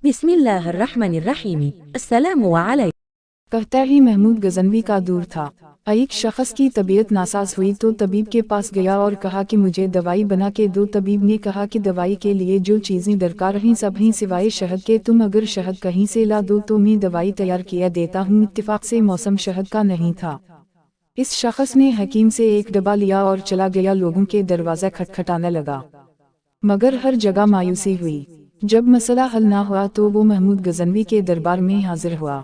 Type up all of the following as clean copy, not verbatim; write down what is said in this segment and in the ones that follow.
बिस्मिल्लाहिर्रहमानिर्रहीम। अस्सलामु अलैकुम। कहता ही महमूद गजनवी का दूर था। एक शख्स की तबीयत नासाज हुई तो तबीब के पास गया और कहा कि मुझे दवाई बना के दो। तबीब ने कहा कि दवाई के लिए जो चीज़ें दरकार हैं सब हैं सिवाय शहद के। तुम अगर शहद कहीं से ला दो तो मैं दवाई तैयार किया देता हूँ। इत्तिफाक से मौसम शहद का नहीं था। इस शख्स ने हकीम से एक डब्बा लिया और चला गया। लोगों के दरवाज़ा खटखटाने लगा मगर हर जगह मायूसी हुई। जब मसला हल ना हुआ तो वो महमूद गजनवी के दरबार में हाजिर हुआ।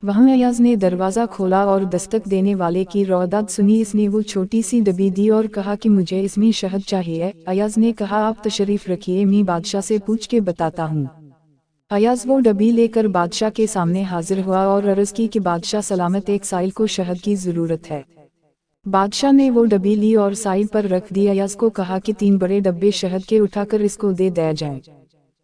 वहाँ अयाज ने दरवाज़ा खोला और दस्तक देने वाले की रौदात सुनी। इसने वो छोटी सी डब्बी दी और कहा कि मुझे इसमें शहद चाहिए। अयाज ने कहा आप तशरीफ रखिए, मैं बादशाह से पूछ के बताता हूँ। अयाज वो डब्बी लेकर बादशाह के सामने हाजिर हुआ और अर्ज़ की कि बादशाह सलामत, एक साइल को शहद की ज़रूरत है। बादशाह ने वो डब्बी ली और साइल पर रख दी। अयाज को कहा कि 3 बड़े डब्बे शहद के उठाकर इसको दे दिया जाए।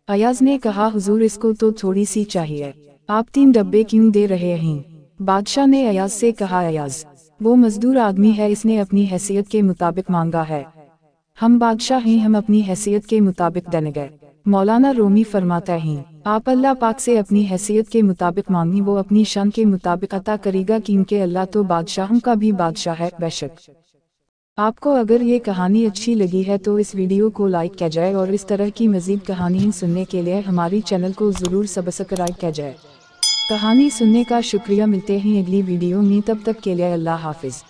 अयाज ने कहा हुजूर इसको तो थोड़ी सी चाहिए, आप 3 डब्बे क्यों दे रहे हैं? बादशाह ने अयाज से कहा अयाज वो मजदूर आदमी है, इसने अपनी हैसियत के मुताबिक मांगा है। हम बादशाह हैं, हम अपनी हैसियत के मुताबिक देंगे। मौलाना रूमी फरमाता है आप अल्लाह पाक से अपनी हैसियत के मुताबिक मांगी, वो अपनी शान के मुताबिक अता करेगा, क्योंकि अल्लाह तो बादशाहों का भी बादशाह है। बेशक आपको अगर ये कहानी अच्छी लगी है तो इस वीडियो को लाइक किया जाए और इस तरह की मज़ीद कहानियाँ सुनने के लिए हमारी चैनल को ज़रूर सब्सक्राइब किया जाए। कहानी सुनने का शुक्रिया। मिलते हैं अगली वीडियो में, तब तक के लिए अल्लाह हाफिज़।